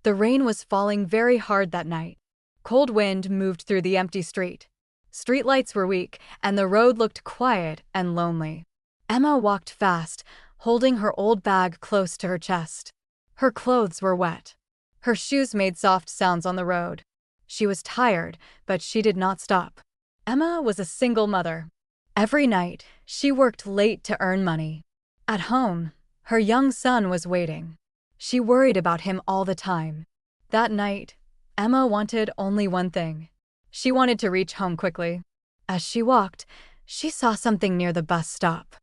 The rain was falling very hard that night. Cold wind moved through the empty street. Streetlights were weak, and the road looked quiet and lonely. Emma walked fast, holding her old bag close to her chest. Her clothes were wet. Her shoes made soft sounds on the road. She was tired, but she did not stop. Emma was a single mother. Every night, she worked late to earn money. At home, her young son was waiting. She worried about him all the time. That night, Emma wanted only one thing. She wanted to reach home quickly. As she walked, she saw something near the bus stop.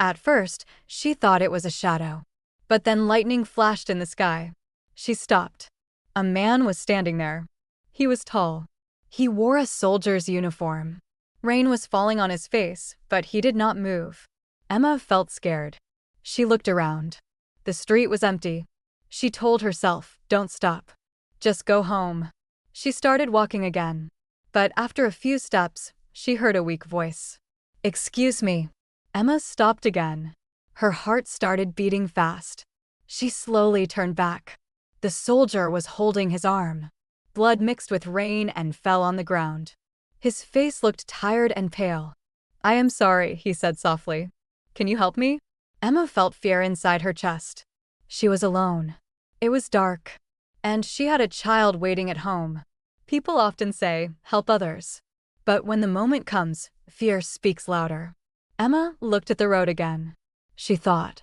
At first, she thought it was a shadow. But then lightning flashed in the sky. She stopped. A man was standing there. He was tall. He wore a soldier's uniform. Rain was falling on his face, but he did not move. Emma felt scared. She looked around. The street was empty. She told herself, "Don't stop. Just go home." She started walking again. But after a few steps, she heard a weak voice. "Excuse me." Emma stopped again. Her heart started beating fast. She slowly turned back. The soldier was holding his arm. Blood mixed with rain and fell on the ground. His face looked tired and pale. "I am sorry," he said softly. "Can you help me?" Emma felt fear inside her chest. She was alone. It was dark. And she had a child waiting at home. People often say, "Help others." But when the moment comes, fear speaks louder. Emma looked at the road again. She thought,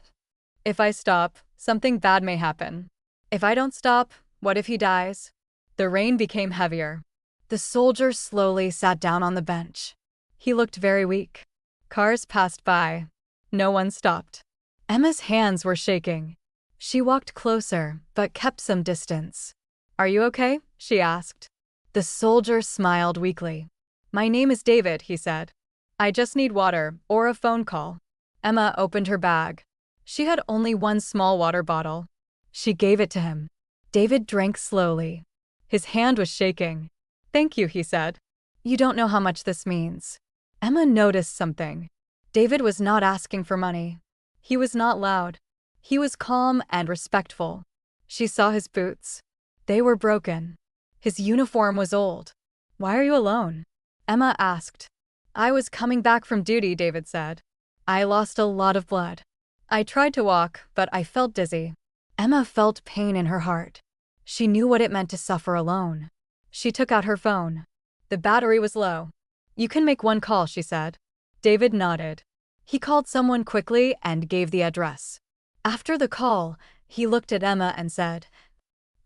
"If I stop, something bad may happen. If I don't stop, what if he dies?" The rain became heavier. The soldier slowly sat down on the bench. He looked very weak. Cars passed by. No one stopped. Emma's hands were shaking. She walked closer, but kept some distance. "Are you okay?" she asked. The soldier smiled weakly. "My name is David," he said. "I just need water or a phone call." Emma opened her bag. She had only one small water bottle. She gave it to him. David drank slowly. His hand was shaking. "Thank you," he said. "You don't know how much this means." Emma noticed something. David was not asking for money. He was not loud. He was calm and respectful. She saw his boots. They were broken. His uniform was old. "Why are you alone?" Emma asked. "I was coming back from duty," David said. "I lost a lot of blood. I tried to walk, but I felt dizzy." Emma felt pain in her heart. She knew what it meant to suffer alone. She took out her phone. The battery was low. "You can make one call," she said. David nodded. He called someone quickly and gave the address. After the call, he looked at Emma and said,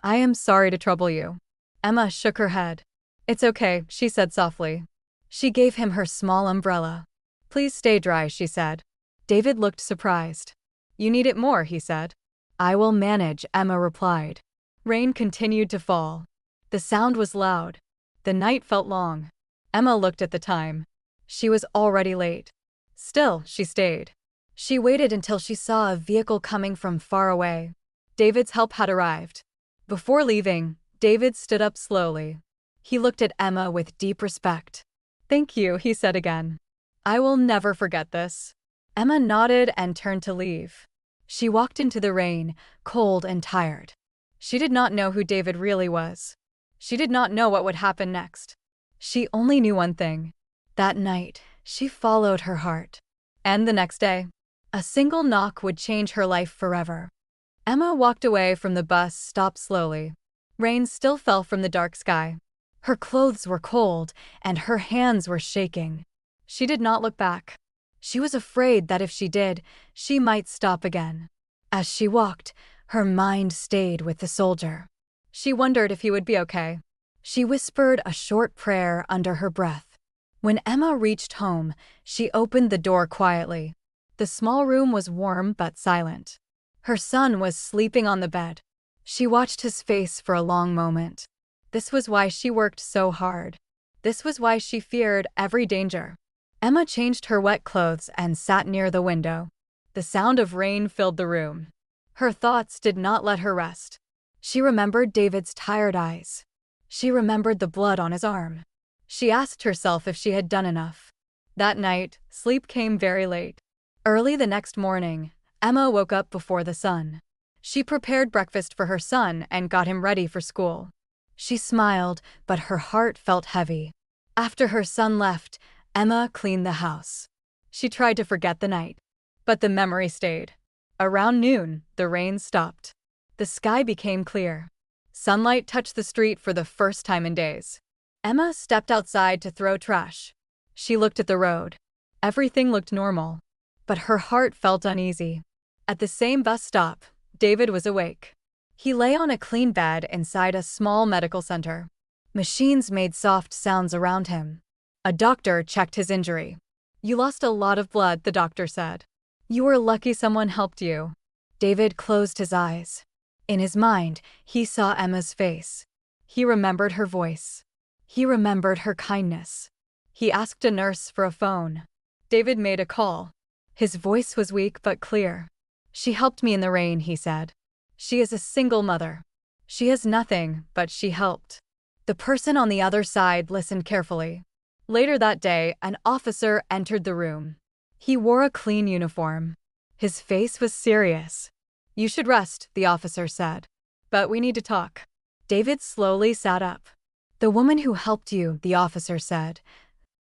"I am sorry to trouble you." Emma shook her head. "It's okay," she said softly. She gave him her small umbrella. "Please stay dry," she said. David looked surprised. "You need it more," he said. "I will manage," Emma replied. Rain continued to fall. The sound was loud. The night felt long. Emma looked at the time. She was already late. Still, she stayed. She waited until she saw a vehicle coming from far away. David's help had arrived. Before leaving, David stood up slowly. He looked at Emma with deep respect. "Thank you," he said again. "I will never forget this." Emma nodded and turned to leave. She walked into the rain, cold and tired. She did not know who David really was. She did not know what would happen next. She only knew one thing. That night, she followed her heart. And the next day, a single knock would change her life forever. Emma walked away from the bus stop slowly. Rain still fell from the dark sky. Her clothes were cold, and her hands were shaking. She did not look back. She was afraid that if she did, she might stop again. As she walked, her mind stayed with the soldier. She wondered if he would be okay. She whispered a short prayer under her breath. When Emma reached home, she opened the door quietly. The small room was warm but silent. Her son was sleeping on the bed. She watched his face for a long moment. This was why she worked so hard. This was why she feared every danger. Emma changed her wet clothes and sat near the window. The sound of rain filled the room. Her thoughts did not let her rest. She remembered David's tired eyes. She remembered the blood on his arm. She asked herself if she had done enough. That night, sleep came very late. Early the next morning, Emma woke up before the sun. She prepared breakfast for her son and got him ready for school. She smiled, but her heart felt heavy. After her son left, Emma cleaned the house. She tried to forget the night, but the memory stayed. Around noon, the rain stopped. The sky became clear. Sunlight touched the street for the first time in days. Emma stepped outside to throw trash. She looked at the road. Everything looked normal, but her heart felt uneasy. At the same bus stop, David was awake. He lay on a clean bed inside a small medical center. Machines made soft sounds around him. A doctor checked his injury. "You lost a lot of blood," the doctor said. "You were lucky someone helped you." David closed his eyes. In his mind, he saw Emma's face. He remembered her voice. He remembered her kindness. He asked a nurse for a phone. David made a call. His voice was weak but clear. "She helped me in the rain," he said. "She is a single mother. She has nothing, but she helped." The person on the other side listened carefully. Later that day, an officer entered the room. He wore a clean uniform. His face was serious. "You should rest," the officer said. "But we need to talk." David slowly sat up. "The woman who helped you," the officer said.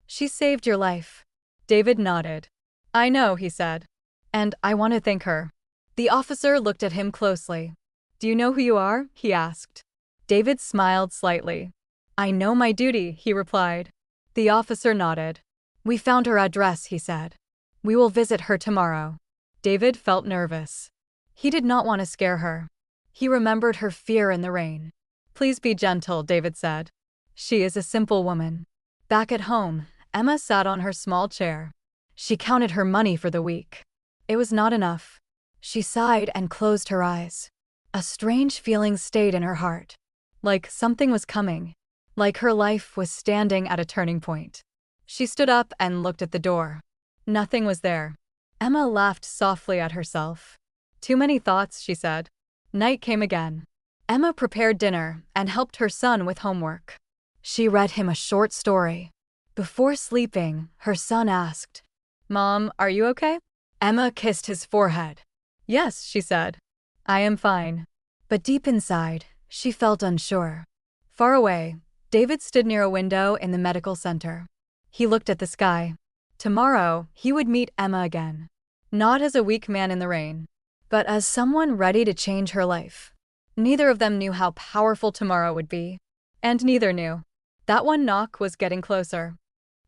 "She saved your life." David nodded. "I know," he said. "And I want to thank her." The officer looked at him closely. "Do you know who you are?" he asked. David smiled slightly. "I know my duty," he replied. The officer nodded. "We found her address," he said. "We will visit her tomorrow." David felt nervous. He did not want to scare her. He remembered her fear in the rain. "Please be gentle," David said. "She is a simple woman." Back at home, Emma sat on her small chair. She counted her money for the week. It was not enough. She sighed and closed her eyes. A strange feeling stayed in her heart. Like something was coming. Like her life was standing at a turning point. She stood up and looked at the door. Nothing was there. Emma laughed softly at herself. "Too many thoughts," she said. Night came again. Emma prepared dinner and helped her son with homework. She read him a short story. Before sleeping, her son asked, "Mom, are you okay?" Emma kissed his forehead. "Yes," she said. "I am fine." But deep inside, she felt unsure. Far away, David stood near a window in the medical center. He looked at the sky. Tomorrow, he would meet Emma again. Not as a weak man in the rain, but as someone ready to change her life. Neither of them knew how powerful tomorrow would be. And neither knew. That one knock was getting closer.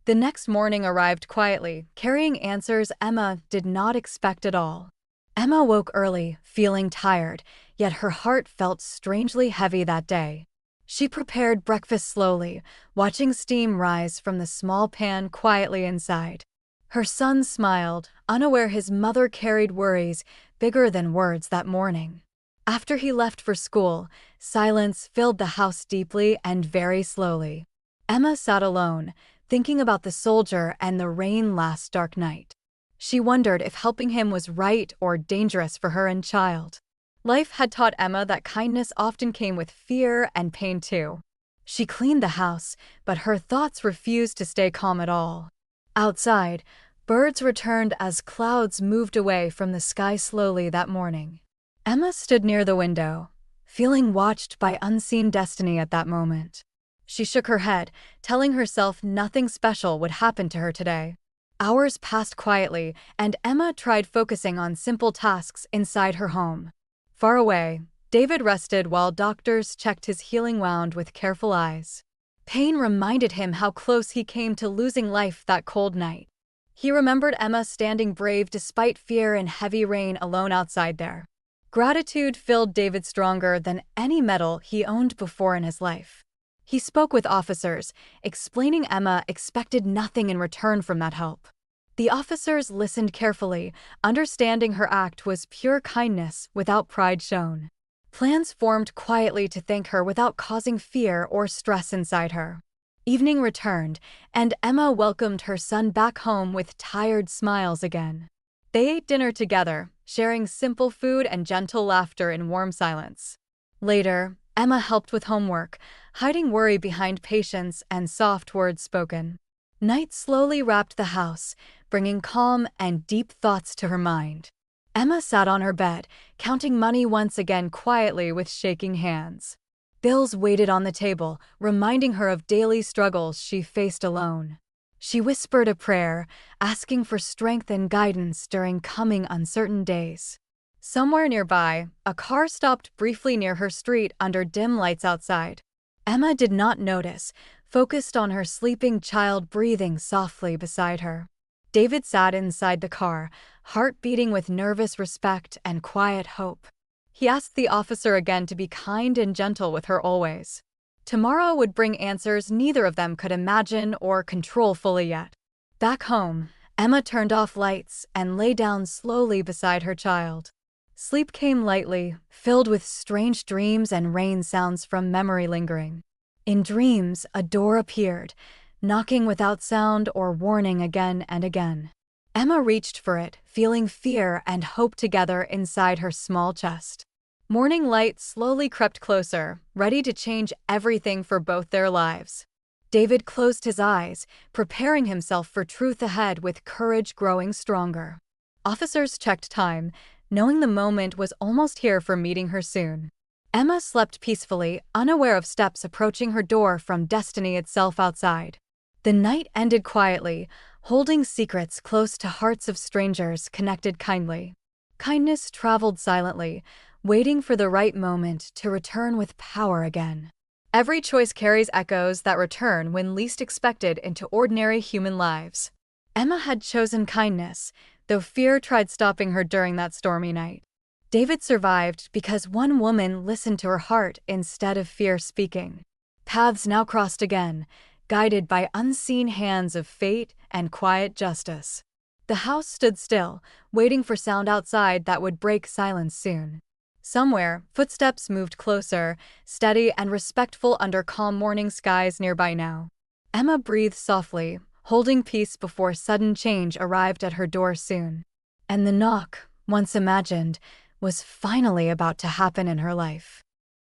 The next morning arrived quietly, carrying answers Emma did not expect at all. Emma woke early, feeling tired, yet her heart felt strangely heavy that day. She prepared breakfast slowly, watching steam rise from the small pan quietly inside. Her son smiled, unaware his mother carried worries bigger than words that morning. After he left for school, silence filled the house deeply and very slowly. Emma sat alone, thinking about the soldier and the rain last dark night. She wondered if helping him was right or dangerous for her and child. Life had taught Emma that kindness often came with fear and pain too. She cleaned the house, but her thoughts refused to stay calm at all. Outside, birds returned as clouds moved away from the sky slowly that morning. Emma stood near the window, feeling watched by unseen destiny at that moment. She shook her head, telling herself nothing special would happen to her today. Hours passed quietly, and Emma tried focusing on simple tasks inside her home. Far away, David rested while doctors checked his healing wound with careful eyes. Pain reminded him how close he came to losing life that cold night. He remembered Emma standing brave despite fear and heavy rain alone outside there. Gratitude filled David stronger than any medal he owned before in his life. He spoke with officers, explaining Emma expected nothing in return from that help. The officers listened carefully, understanding her act was pure kindness without pride shown. Plans formed quietly to thank her without causing fear or stress inside her. Evening returned, and Emma welcomed her son back home with tired smiles again. They ate dinner together, sharing simple food and gentle laughter in warm silence. Later, Emma helped with homework, hiding worry behind patience and soft words spoken. Night slowly wrapped the house, bringing calm and deep thoughts to her mind. Emma sat on her bed, counting money once again quietly with shaking hands. Bills waited on the table, reminding her of daily struggles she faced alone. She whispered a prayer, asking for strength and guidance during coming uncertain days. Somewhere nearby, a car stopped briefly near her street under dim lights outside. Emma did not notice, focused on her sleeping child breathing softly beside her. David sat inside the car, heart beating with nervous respect and quiet hope. He asked the officer again to be kind and gentle with her always. Tomorrow would bring answers neither of them could imagine or control fully yet. Back home, Emma turned off lights and lay down slowly beside her child. Sleep came lightly, filled with strange dreams and rain sounds from memory lingering. In dreams, a door appeared, knocking without sound or warning again and again. Emma reached for it, feeling fear and hope together inside her small chest. Morning light slowly crept closer, ready to change everything for both their lives. David closed his eyes, preparing himself for truth ahead with courage growing stronger. Officers checked time, knowing the moment was almost here for meeting her soon. Emma slept peacefully, unaware of steps approaching her door from destiny itself outside. The night ended quietly, holding secrets close to hearts of strangers connected kindly. Kindness traveled silently, waiting for the right moment to return with power again. Every choice carries echoes that return when least expected into ordinary human lives. Emma had chosen kindness, though fear tried stopping her during that stormy night. David survived because one woman listened to her heart instead of fear speaking. Paths now crossed again, guided by unseen hands of fate and quiet justice. The house stood still, waiting for sound outside that would break silence soon. Somewhere, footsteps moved closer, steady and respectful under calm morning skies nearby now. Emma breathed softly, holding peace before sudden change arrived at her door soon. And the knock, once imagined, was finally about to happen in her life.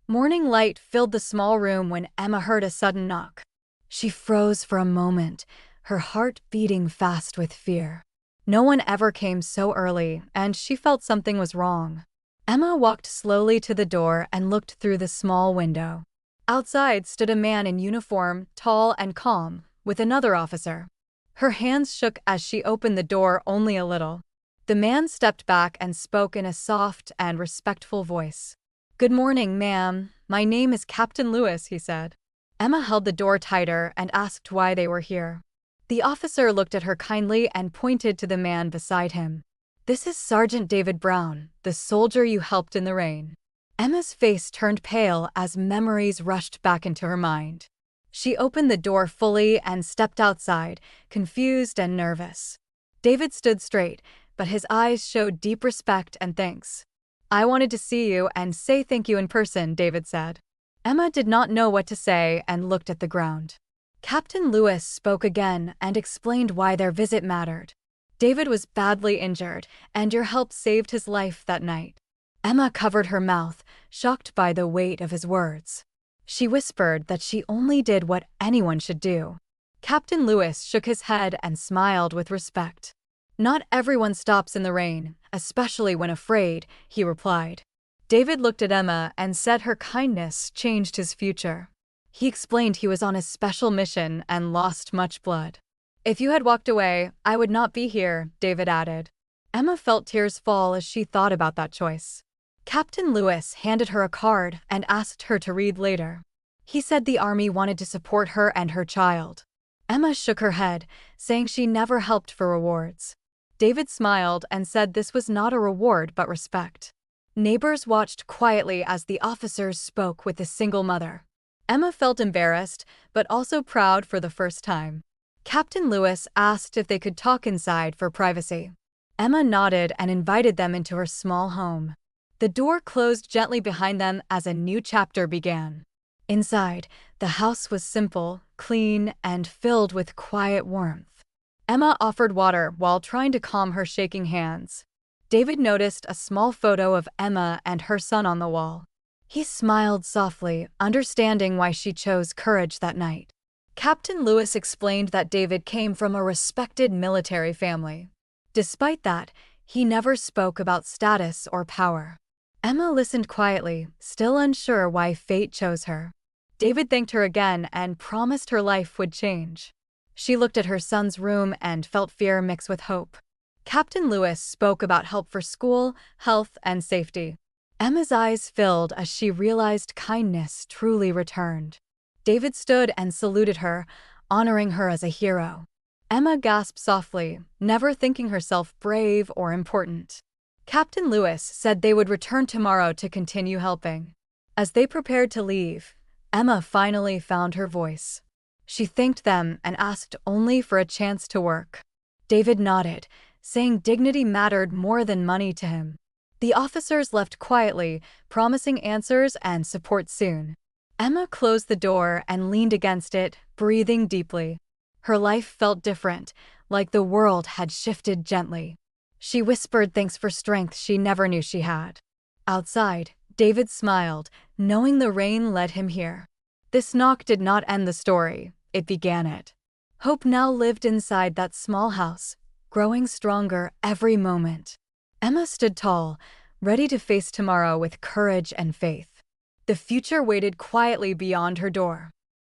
Morning light filled the small room when Emma heard a sudden knock. She froze for a moment, her heart beating fast with fear. No one ever came so early, and she felt something was wrong. Emma walked slowly to the door and looked through the small window. Outside stood a man in uniform, tall and calm, with another officer. Her hands shook as she opened the door only a little. The man stepped back and spoke in a soft and respectful voice. "Good morning, ma'am. My name is Captain Lewis," he said. Emma held the door tighter and asked why they were here. The officer looked at her kindly and pointed to the man beside him. "This is Sergeant David Brown, the soldier you helped in the rain." Emma's face turned pale as memories rushed back into her mind. She opened the door fully and stepped outside, confused and nervous. David stood straight, but his eyes showed deep respect and thanks. "I wanted to see you and say thank you in person," David said. Emma did not know what to say and looked at the ground. Captain Lewis spoke again and explained why their visit mattered. David was badly injured, and your help saved his life that night. Emma covered her mouth, shocked by the weight of his words. She whispered that she only did what anyone should do. Captain Lewis shook his head and smiled with respect. "Not everyone stops in the rain, especially when afraid," he replied. David looked at Emma and said her kindness changed his future. He explained he was on a special mission and lost much blood. "If you had walked away, I would not be here," David added. Emma felt tears fall as she thought about that choice. Captain Lewis handed her a card and asked her to read later. He said the army wanted to support her and her child. Emma shook her head, saying she never helped for rewards. David smiled and said this was not a reward but respect. Neighbors watched quietly as the officers spoke with the single mother. Emma felt embarrassed, but also proud for the first time. Captain Lewis asked if they could talk inside for privacy. Emma nodded and invited them into her small home. The door closed gently behind them as a new chapter began. Inside, the house was simple, clean, and filled with quiet warmth. Emma offered water while trying to calm her shaking hands. David noticed a small photo of Emma and her son on the wall. He smiled softly, understanding why she chose courage that night. Captain Lewis explained that David came from a respected military family. Despite that, He never spoke about status or power. Emma listened quietly, still unsure why fate chose her. David thanked her again and promised her life would change. She looked at her son's room and felt fear mix with hope. Captain Lewis spoke about help for school, health, and safety. Emma's eyes filled as she realized kindness truly returned. David stood and saluted her, honoring her as a hero. Emma gasped softly, never thinking herself brave or important. Captain Lewis said they would return tomorrow to continue helping. As they prepared to leave, Emma finally found her voice. She thanked them and asked only for a chance to work. David nodded, saying dignity mattered more than money to him. The officers left quietly, promising answers and support soon. Emma closed the door and leaned against it, breathing deeply. Her life felt different, like the world had shifted gently. She whispered thanks for strength she never knew she had. Outside, David smiled, knowing the rain led him here. This knock did not end the story, it began it. Hope now lived inside that small house, growing stronger every moment. Emma stood tall, ready to face tomorrow with courage and faith. The future waited quietly beyond her door.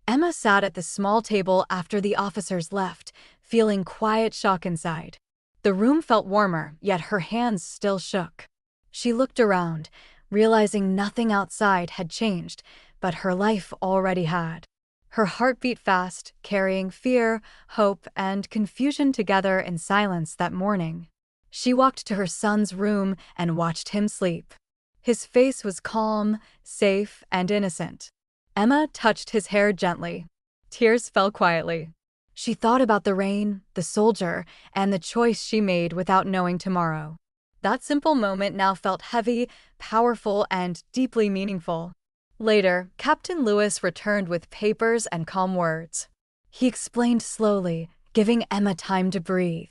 Emma sat at the small table after the officers left, feeling quiet shock inside. The room felt warmer, yet her hands still shook. She looked around, realizing nothing outside had changed, but her life already had. Her heart beat fast, carrying fear, hope, and confusion together in silence that morning. She walked to her son's room and watched him sleep. His face was calm, safe, and innocent. Emma touched his hair gently. Tears fell quietly. She thought about the rain, the soldier, and the choice she made without knowing tomorrow. That simple moment now felt heavy, powerful, and deeply meaningful. Later, Captain Lewis returned with papers and calm words. He explained slowly, giving Emma time to breathe.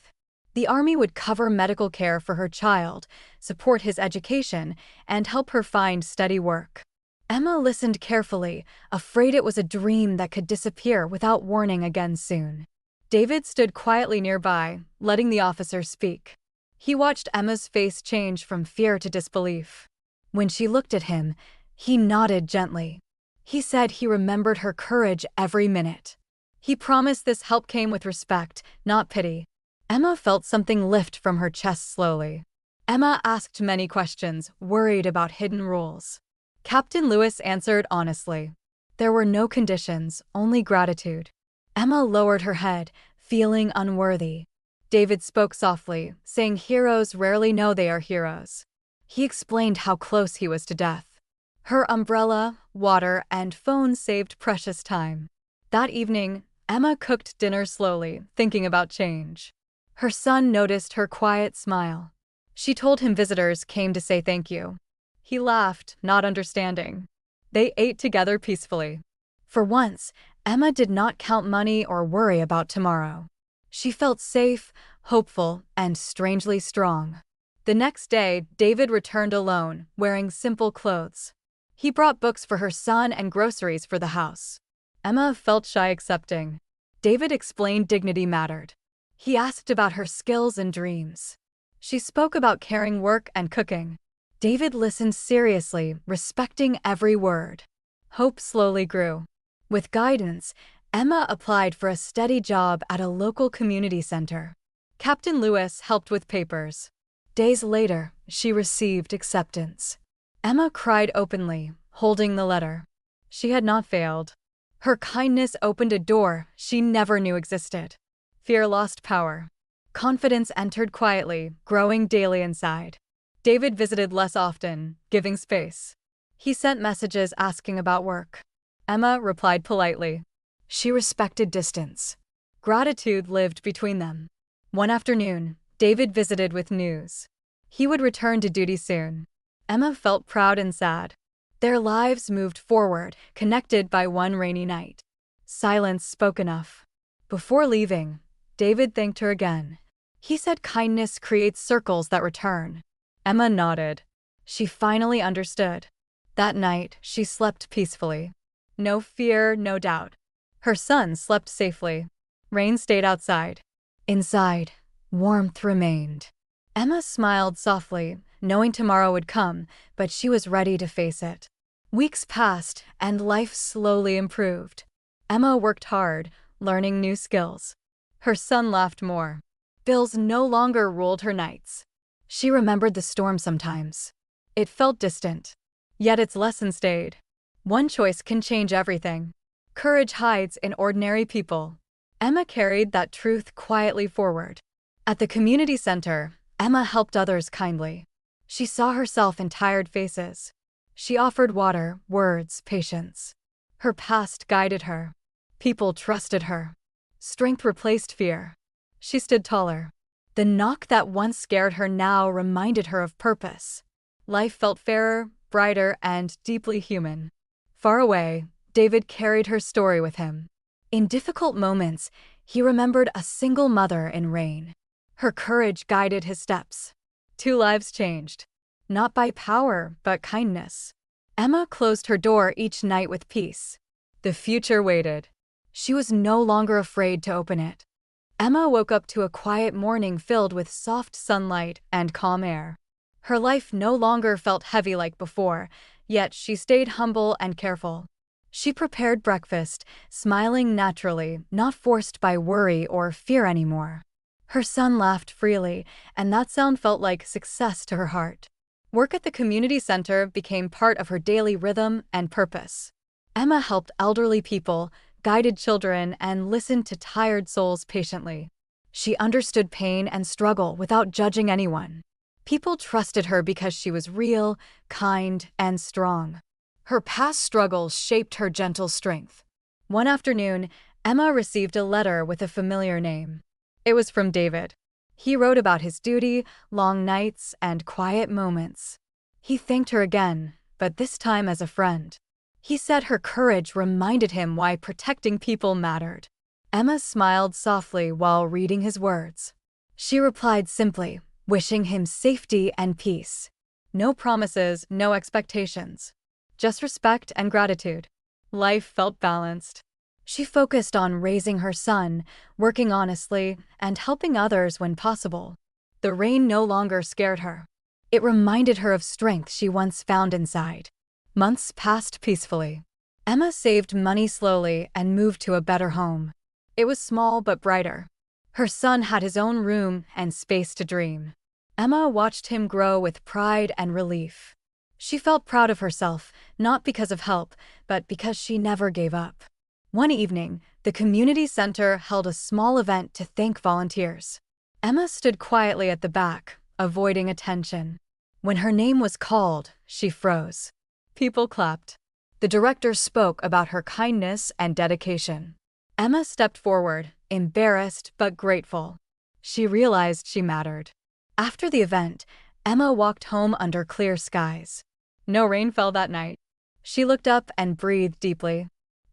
The army would cover medical care for her child, support his education, and help her find steady work. Emma listened carefully, afraid it was a dream that could disappear without warning again soon. David stood quietly nearby, letting the officer speak. He watched Emma's face change from fear to disbelief. When she looked at him, he nodded gently. He said he remembered her courage every minute. He promised this help came with respect, not pity. Emma felt something lift from her chest slowly. Emma asked many questions, worried about hidden rules. Captain Lewis answered honestly. There were no conditions, only gratitude. Emma lowered her head, feeling unworthy. David spoke softly, saying heroes rarely know they are heroes. He explained how close he was to death. Her umbrella, water, and phone saved precious time. That evening, Emma cooked dinner slowly, thinking about change. Her son noticed her quiet smile. She told him visitors came to say thank you. He laughed, not understanding. They ate together peacefully. For once, Emma did not count money or worry about tomorrow. She felt safe, hopeful, and strangely strong. The next day, David returned alone, wearing simple clothes. He brought books for her son and groceries for the house. Emma felt shy accepting. David explained dignity mattered. He asked about her skills and dreams. She spoke about caring work and cooking. David listened seriously, respecting every word. Hope slowly grew. With guidance, Emma applied for a steady job at a local community center. Captain Lewis helped with papers. Days later, she received acceptance. Emma cried openly, holding the letter. She had not failed. Her kindness opened a door she never knew existed. Fear lost power. Confidence entered quietly, growing daily inside. David visited less often, giving space. He sent messages asking about work. Emma replied politely. She respected distance. Gratitude lived between them. One afternoon, David visited with news. He would return to duty soon. Emma felt proud and sad. Their lives moved forward, connected by one rainy night. Silence spoke enough. Before leaving, David thanked her again. He said kindness creates circles that return. Emma nodded. She finally understood. That night, she slept peacefully. No fear, no doubt. Her son slept safely. Rain stayed outside. Inside, warmth remained. Emma smiled softly, knowing tomorrow would come, but she was ready to face it. Weeks passed, and life slowly improved. Emma worked hard, learning new skills. Her son laughed more. Bills no longer ruled her nights. She remembered the storm sometimes. It felt distant, yet its lesson stayed. One choice can change everything. Courage hides in ordinary people. Emma carried that truth quietly forward. At the community center, Emma helped others kindly. She saw herself in tired faces. She offered water, words, patience. Her past guided her. People trusted her. Strength replaced fear. She stood taller. The knock that once scared her now reminded her of purpose. Life felt fairer, brighter, and deeply human. Far away, David carried her story with him. In difficult moments, he remembered a single mother in rain. Her courage guided his steps. Two lives changed, not by power, but kindness. Emma closed her door each night with peace. The future waited. She was no longer afraid to open it. Emma woke up to a quiet morning filled with soft sunlight and calm air. Her life no longer felt heavy like before, yet she stayed humble and careful. She prepared breakfast, smiling naturally, not forced by worry or fear anymore. Her son laughed freely, and that sound felt like success to her heart. Work at the community center became part of her daily rhythm and purpose. Emma helped elderly people, guided children, and listened to tired souls patiently. She understood pain and struggle without judging anyone. People trusted her because she was real, kind, and strong. Her past struggles shaped her gentle strength. One afternoon, Emma received a letter with a familiar name. It was from David. He wrote about his duty, long nights, and quiet moments. He thanked her again, but this time as a friend. He said her courage reminded him why protecting people mattered. Emma smiled softly while reading his words. She replied simply, wishing him safety and peace. No promises, no expectations. Just respect and gratitude. Life felt balanced. She focused on raising her son, working honestly, and helping others when possible. The rain no longer scared her. It reminded her of strength she once found inside. Months passed peacefully. Emma saved money slowly and moved to a better home. It was small but brighter. Her son had his own room and space to dream. Emma watched him grow with pride and relief. She felt proud of herself, not because of help, but because she never gave up. One evening, the community center held a small event to thank volunteers. Emma stood quietly at the back, avoiding attention. When her name was called, she froze. People clapped. The director spoke about her kindness and dedication. Emma stepped forward, embarrassed but grateful. She realized she mattered. After the event, Emma walked home under clear skies. No rain fell that night. She looked up and breathed deeply.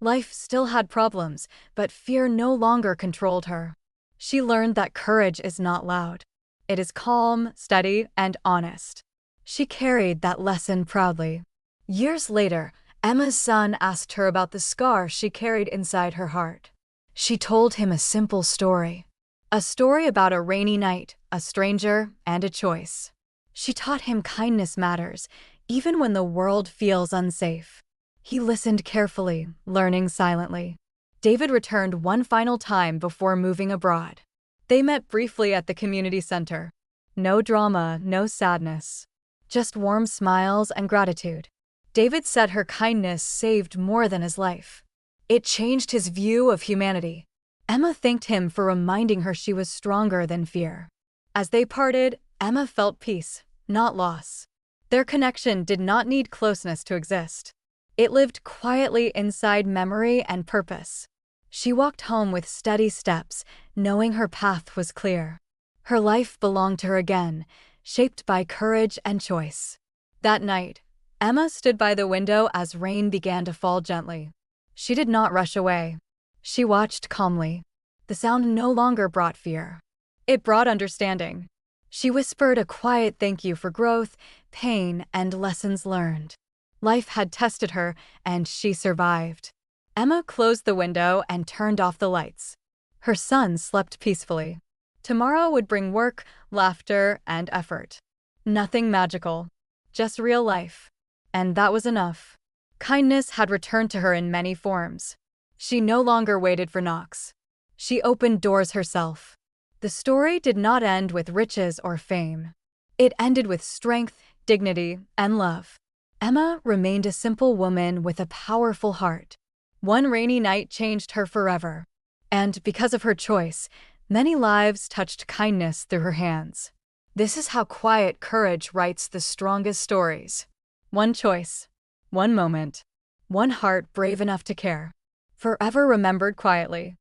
Life still had problems, but fear no longer controlled her. She learned that courage is not loud. It is calm, steady, and honest. She carried that lesson proudly. Years later, Emma's son asked her about the scar she carried inside her heart. She told him a simple story. A story about a rainy night, a stranger, and a choice. She taught him kindness matters, even when the world feels unsafe. He listened carefully, learning silently. David returned one final time before moving abroad. They met briefly at the community center. No drama, no sadness. Just warm smiles and gratitude. David said her kindness saved more than his life. It changed his view of humanity. Emma thanked him for reminding her she was stronger than fear. As they parted, Emma felt peace, not loss. Their connection did not need closeness to exist. It lived quietly inside memory and purpose. She walked home with steady steps, knowing her path was clear. Her life belonged to her again, shaped by courage and choice. That night, Emma stood by the window as rain began to fall gently. She did not rush away. She watched calmly. The sound no longer brought fear. It brought understanding. She whispered a quiet thank you for growth, pain, and lessons learned. Life had tested her, and she survived. Emma closed the window and turned off the lights. Her son slept peacefully. Tomorrow would bring work, laughter, and effort. Nothing magical, just real life. And that was enough. Kindness had returned to her in many forms. She no longer waited for knocks. She opened doors herself. The story did not end with riches or fame. It ended with strength, dignity, and love. Emma remained a simple woman with a powerful heart. One rainy night changed her forever. And because of her choice, many lives touched kindness through her hands. This is how quiet courage writes the strongest stories. One choice, one moment, one heart brave enough to care. Forever remembered quietly.